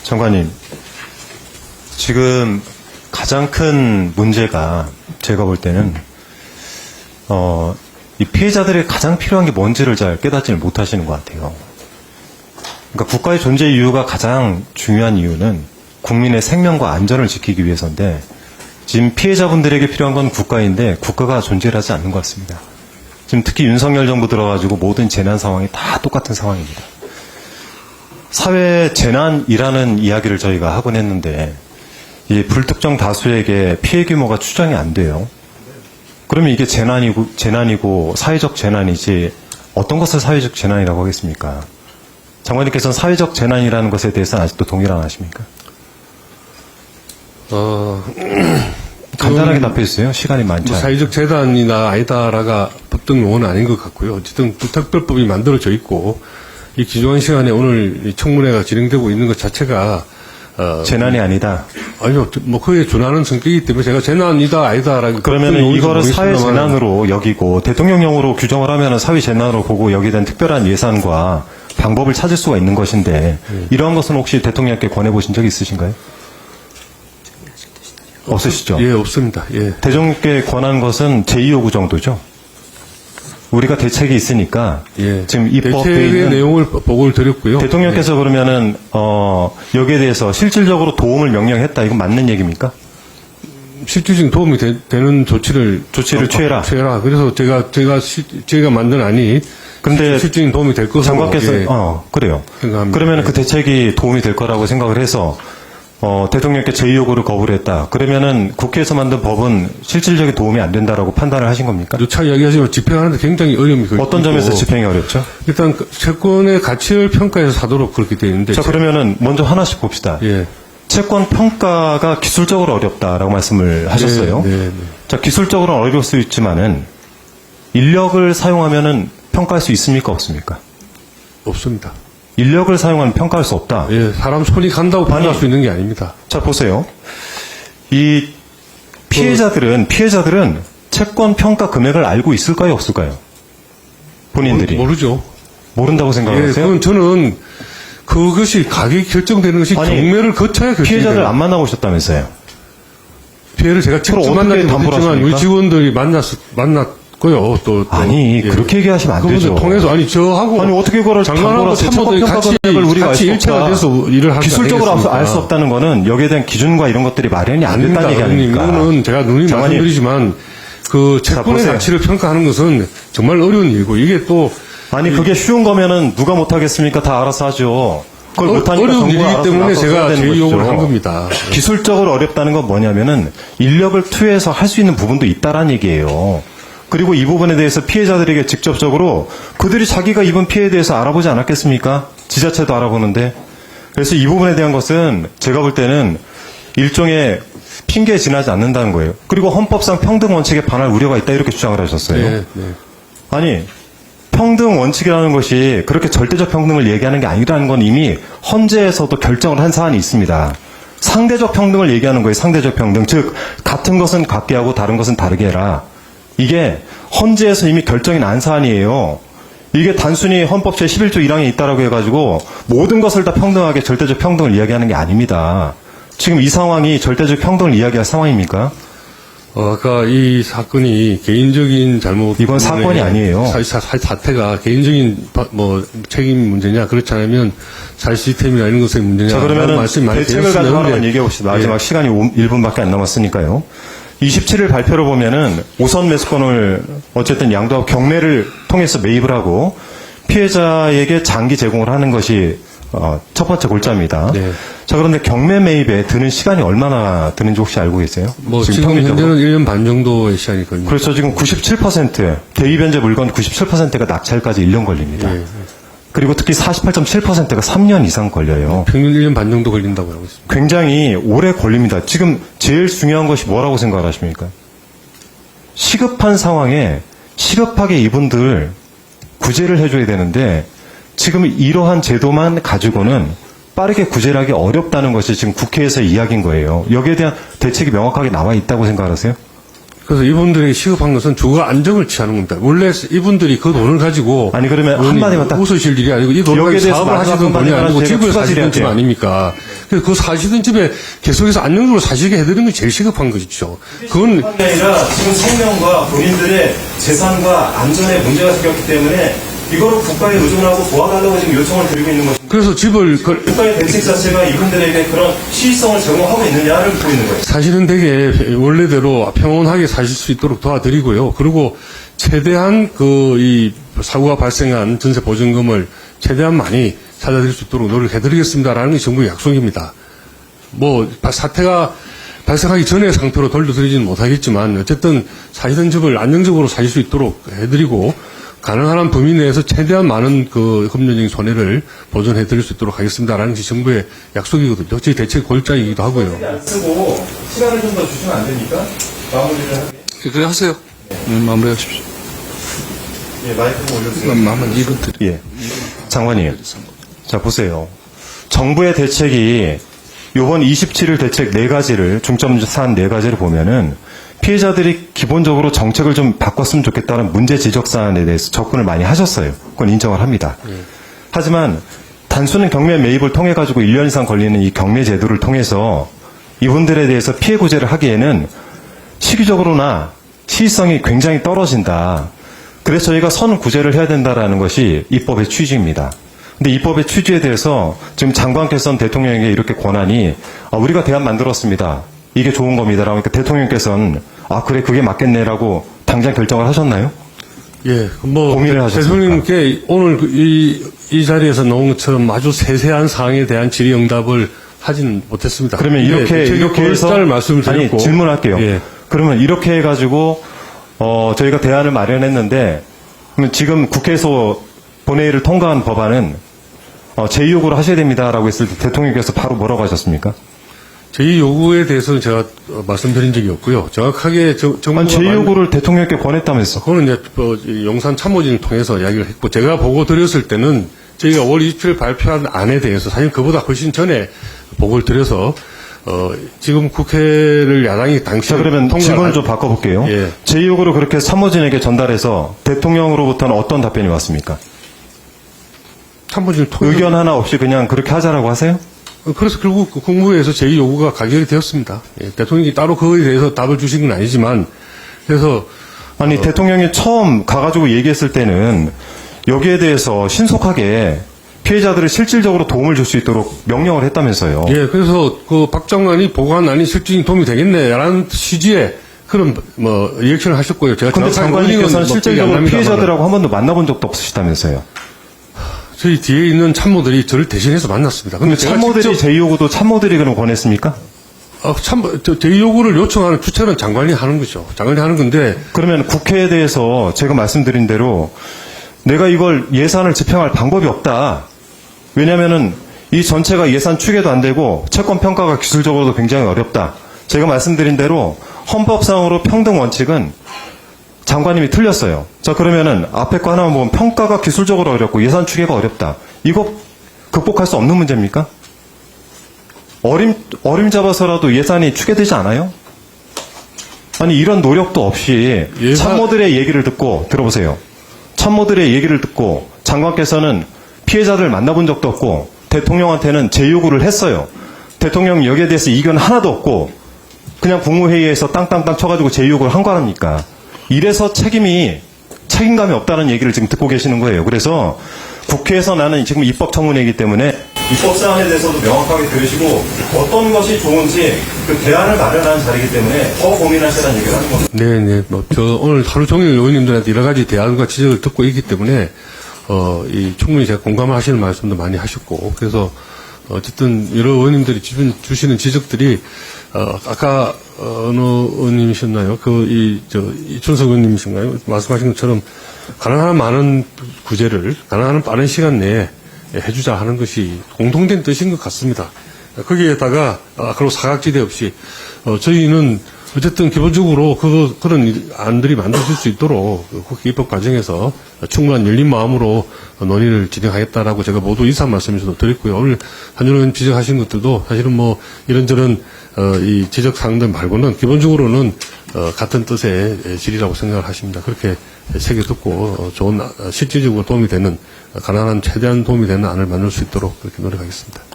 장관님, 지금 가장 큰 문제가 제가 볼 때는 이 피해자들이 가장 필요한 게 뭔지를 잘 깨닫지를 못하시는 것 같아요. 그러니까 국가의 존재 이유가 가장 중요한 이유는 국민의 생명과 안전을 지키기 위해서인데 지금 피해자분들에게 필요한 건 국가인데 국가가 존재하지 않는 것 같습니다. 지금 특히 윤석열 정부 들어가지고 모든 재난 상황이 다 똑같은 상황입니다. 사회 재난이라는 이야기를 저희가 하곤 했는데 이 불특정 다수에게 피해 규모가 추정이 안 돼요. 그러면 이게 재난이고 사회적 재난이지 어떤 것을 사회적 재난이라고 하겠습니까? 장관님께서는 사회적 재난이라는 것에 대해서는 아직도 동의를 안 하십니까? 간단하게 답해 주세요. 시간이 많지 않아요. 사회적 재난이나 아니다라가 법정 용어는 아닌 것 같고요. 어쨌든 특별법이 만들어져 있고 이 기조한 시간에 오늘 이 청문회가 진행되고 있는 것 자체가 재난이 아니다. 아니요, 뭐 그에 준하는 성격이기 때문에 제가 재난이다 아니다라고 그러면은 이거를 사회 재난으로 여기고 대통령령으로 규정을 하면은 사회 재난으로 보고 여기에 특별한 예산과 방법을 찾을 수가 있는 것인데 이러한 것은 혹시 대통령께 권해 보신 적 있으신가요? 없으시죠? 예, 없습니다. 예. 대통령께 권한 것은 제2요구 정도죠. 우리가 대책이 있으니까 예. 지금 입법에 대책의 있는 내용을 보고를 드렸고요. 대통령께서 그러면은 여기에 대해서 실질적으로 도움을 명령했다. 이건 맞는 얘기입니까? 실질적인 도움이 되는 조치를 취해라. 그래서 제가 만든 안이 근데 실질적인 도움이 될 것으로 장관께서 예, 그래요. 생각합니다. 그러면 예. 그 대책이 도움이 될 거라고 생각을 해서 대통령께 제2요구를 거부를 했다. 그러면은 국회에서 만든 법은 실질적인 도움이 안 된다라고 판단을 하신 겁니까? 누차 이야기하지만 집행하는데 굉장히 어려움이 어떤 점에서 집행이 어렵죠? 일단 채권의 가치를 평가해서 사도록 그렇게 되어 있는데 자, 그러면은 먼저 하나씩 봅시다. 예. 채권 평가가 기술적으로 어렵다라고 말씀을 하셨어요. 네. 자, 기술적으로는 어려울 수 있지만은 인력을 사용하면은 평가할 수 있습니까? 없습니까? 없습니다. 인력을 사용하면 평가할 수 없다. 예, 사람 손이 간다고 판단할 수 있는 게 아닙니다. 자, 보세요. 이 피해자들은 채권 평가 금액을 알고 있을까요? 없을까요? 본인들이. 모르죠. 모른다고 예, 생각하세요? 그건 저는 그것이 가격이 결정되는 것이 아니, 경매를 거쳐야 결정이 피해자들 돼요. 안 만나보셨다면서요? 피해를 제가 직접 그걸 어떻게 만나지 못했지만 담보하십니까? 우리 직원들이 만났고요. 또 아니, 예. 그렇게 얘기하시면 안 그분들 되죠. 통해서 저하고 아니, 어떻게 그걸 장관하고 참모들이 같이 같이 일체가 돼서 일을 하는 기술적으로 알 수 없다는 거는 여기에 대한 기준과 이런 것들이 마련이 안 됐다는 얘기 아닙니까? 이거는 제가 누님 장관님. 말씀드리지만 그 채권의 보세요. 가치를 평가하는 것은 정말 어려운 일이고 이게 또 아니, 그게 쉬운 거면은 누가 못하겠습니까? 다 알아서 하죠. 그걸 못하니까 어려운 정부가 일이기 알아서 때문에 나서야 제가 되는 제의용을 것이죠. 한 겁니다. 기술적으로 어렵다는 건 뭐냐면은 인력을 투여해서 할 수 있는 부분도 있다라는 얘기예요. 그리고 이 부분에 대해서 피해자들에게 직접적으로 그들이 자기가 입은 피해에 대해서 알아보지 않았겠습니까? 지자체도 알아보는데. 그래서 이 부분에 대한 것은 제가 볼 때는 일종의 핑계에 지나지 않는다는 거예요. 그리고 헌법상 평등 원칙에 반할 우려가 있다 이렇게 주장을 하셨어요. 네. 아니, 평등 원칙이라는 것이 그렇게 절대적 평등을 얘기하는 게 아니라는 건 이미 헌재에서도 결정을 한 사안이 있습니다. 상대적 평등을 얘기하는 거예요. 상대적 평등. 즉 같은 것은 같게 하고 다른 것은 다르게 해라. 이게 헌재에서 이미 결정이 난 사안이에요. 이게 단순히 헌법 제11조 1항에 있다라고 해가지고 모든 것을 다 평등하게 절대적 평등을 이야기하는 게 아닙니다. 지금 이 상황이 절대적 평등을 이야기할 상황입니까? 아까 이 사건이 개인적인 잘못 이건 사건이 아니에요. 사태가 개인적인 책임 문제냐 그렇지 않으면 사회 시스템이나 이런 것의 문제냐. 자, 그러면은 말씀이 많이 대책을 가지고 드렸었는데 하나만 얘기해 봅시다. 마지막 예. 시간이 1분밖에 안 남았으니까요. 27일 발표를 보면은 우선 매수권을 어쨌든 양도하고 경매를 통해서 매입을 하고 피해자에게 장기 제공을 하는 것이 첫 번째 골자입니다. 네. 자, 그런데 경매 매입에 드는 시간이 얼마나 드는지 혹시 알고 계세요? 지금 현재는 1년 반 정도의 시간이 걸립니다. 그렇죠. 지금 97% 대입 현재 물건 97%가 낙찰까지 1년 걸립니다. 예. 그리고 특히 48.7%가 3년 이상 걸려요. 평균 1년 반 정도 걸린다고 하고 있습니다. 굉장히 오래 걸립니다. 지금 제일 중요한 것이 뭐라고 생각하십니까? 시급한 상황에 시급하게 이분들 구제를 해줘야 되는데 지금 이러한 제도만 가지고는 빠르게 구제를 하기 어렵다는 것이 지금 국회에서의 이야기인 거예요. 여기에 대한 대책이 명확하게 나와 있다고 생각하세요? 그래서 이분들이 시급한 것은 주거 안정을 취하는 겁니다. 원래 이분들이 그 돈을 가지고 아니, 그러면 의원님, 한마디만 딱 웃으실 일이 아니고 이 돈을 여기에 가지고 대해서 사업을 마지막 하시던 돈이 한마디만 아니고 제가 집을 추가 사시던 집 질의할게요. 아닙니까? 그래서 그 사시던 집에 계속해서 안정적으로 사시게 해드리는 게 제일 시급한 것이죠. 그건 뿐만 아니라 지금 생명과 본인들의 재산과 안전에 문제가 생겼기 때문에 이거를 국가에 의존하고 도와달라고 지금 요청을 드리고 있는 것입니다. 그래서 집을 국가의 대책 자체가 이분들에게 그런 시의성을 제공하고 있느냐를 묻고 있는 거예요. 사실은 되게 원래대로 평온하게 사실 수 있도록 도와드리고요. 그리고 최대한 이 사고가 발생한 전세 보증금을 최대한 많이 찾아드릴 수 있도록 노력해드리겠습니다라는 게 정부의 약속입니다. 사태가 발생하기 전의 상태로 돌려드리지는 못하겠지만 어쨌든 사시던 집을 안정적으로 사실 수 있도록 해드리고 가능한 한 범위 내에서 최대한 많은 그 금전적인 손해를 보전해드릴 수 있도록 하겠습니다라는 것이 정부의 약속이거든요. 저희 대책 골자이기도 하고요. 안 쓰고 시간을 좀 더 주시면 안 됩니까? 마무리를 하게. 그래 하세요. 마무리하십시오. 예, 마이크 좀 올려주세요. 남은 2분 드릴게요. 예. 장관님, 자, 보세요. 정부의 대책이 요번 27일 대책 4가지를, 중점 사안 4가지를 보면은 피해자들이 기본적으로 정책을 좀 바꿨으면 좋겠다는 문제 지적 사안에 대해서 접근을 많이 하셨어요. 그건 인정을 합니다. 하지만 단순한 경매 매입을 통해 가지고 1년 이상 걸리는 이 경매 제도를 통해서 이분들에 대해서 피해 구제를 하기에는 시기적으로나 시의성이 굉장히 떨어진다. 그래서 저희가 선 구제를 해야 된다라는 것이 입법의 취지입니다. 근데 입법의 취지에 대해서 지금 장관께서는 대통령에게 이렇게 권한이 우리가 대안 만들었습니다. 이게 좋은 겁니다. 그러니까 대통령께서는 그래 그게 맞겠네라고 당장 결정을 하셨나요? 예, 고민을 하셨습니까? 대통령께 오늘 이 자리에서 나온 것처럼 아주 세세한 사항에 대한 질의응답을 하지는 못했습니다. 그러면 이렇게 해서 말씀을 드렸고 질문할게요. 예. 그러면 이렇게 해가지고 저희가 대안을 마련했는데 그러면 지금 국회에서 본회의를 통과한 법안은 제2요구를 하셔야 됩니다라고 했을 때 대통령께서 바로 뭐라고 하셨습니까? 저희 요구에 대해서는 제가 말씀드린 적이 없고요. 정확하게 정부가 제2요구를 대통령께 권했다면서. 그거는 이제 용산 참모진을 통해서 이야기를 했고 제가 보고 드렸을 때는 저희가 5월 27일 발표한 안에 대해서 사실 그보다 훨씬 전에 보고를 드려서 지금 국회를 야당이 당시 자, 그러면 질문을 좀 바꿔볼게요. 예. 제2요구를 그렇게 참모진에게 전달해서 대통령으로부터는 어떤 답변이 왔습니까? 참모진을 통해서 의견 하나 없이 그냥 그렇게 하자라고 하세요? 그래서 결국 그 국무회에서 제2 요구가 가결이 되었습니다. 예, 대통령이 따로 그거에 대해서 답을 주신 건 아니지만 그래서 아니 대통령이 처음 가가지고 얘기했을 때는 여기에 대해서 신속하게 피해자들을 실질적으로 도움을 줄 수 있도록 명령을 했다면서요. 예, 그래서 그 박 장관이 보고안이 실질적인 도움이 되겠네라는 취지의 그런 리액션을 하셨고요. 제가 그런데 정확하게 장관님께서는 기억이 안 실질적으로 납니다만 피해자들하고 한 번도 만나본 적도 없으시다면서요. 저희 뒤에 있는 참모들이 저를 대신해서 만났습니다. 근데 제가 참모들이 직접 제2요구도 참모들이 그럼 권했습니까? 제2 요구를 요청하는 주체는 장관이 하는 거죠. 장관이 하는 건데 그러면 국회에 대해서 제가 말씀드린 대로 내가 이걸 예산을 집행할 방법이 없다. 왜냐하면은 이 전체가 예산 추계도 안 되고 채권 평가가 기술적으로도 굉장히 어렵다. 제가 말씀드린 대로 헌법상으로 평등 원칙은 장관님이 틀렸어요. 자, 그러면은 앞에 거 하나만 보면 평가가 기술적으로 어렵고 예산 추계가 어렵다. 이거 극복할 수 없는 문제입니까? 어림잡아서라도 예산이 추계되지 않아요? 아니, 이런 노력도 없이 참모들의 얘기를 듣고, 들어보세요. 참모들의 얘기를 듣고 장관께서는 피해자들을 만나본 적도 없고 대통령한테는 제2요구를 했어요. 대통령 여기에 대해서 이견 하나도 없고 그냥 국무회의에서 땅땅땅 쳐가지고 제2요구를 한 거 아닙니까? 이래서 책임감이 없다는 얘기를 지금 듣고 계시는 거예요. 그래서 국회에서 나는 지금 입법청문회이기 때문에 입법사안에 대해서도 명확하게 들으시고 어떤 것이 좋은지 그 대안을 마련하는 자리이기 때문에 더 고민하시라는 얘기를 하는 겁니다. 네네. 저 오늘 하루 종일 의원님들한테 여러 가지 대안과 지적을 듣고 있기 때문에 충분히 제가 공감하시는 말씀도 많이 하셨고 그래서 어쨌든 여러 의원님들이 주시는 지적들이 아까 어느 의원님이셨나요? 이춘석 의원님이신가요? 말씀하신 것처럼 가능한 많은 구제를 가능한 빠른 시간 내에 해주자 하는 것이 공통된 뜻인 것 같습니다. 거기에다가 그리고 사각지대 없이 저희는 어쨌든 기본적으로 그런 안들이 만들어질 수 있도록 국회 입법 과정에서 충분한 열린 마음으로 논의를 진행하겠다라고 제가 모두 인사 말씀에서도 드렸고요. 오늘 한준호 의원 지적하신 것들도 사실은 뭐 이런저런 이 지적 사항들 말고는 기본적으로는 같은 뜻의 질이라고 생각을 하십니다. 그렇게 새겨 듣고 좋은 실질적으로 도움이 되는 가능한 최대한 도움이 되는 안을 만들 수 있도록 그렇게 노력하겠습니다.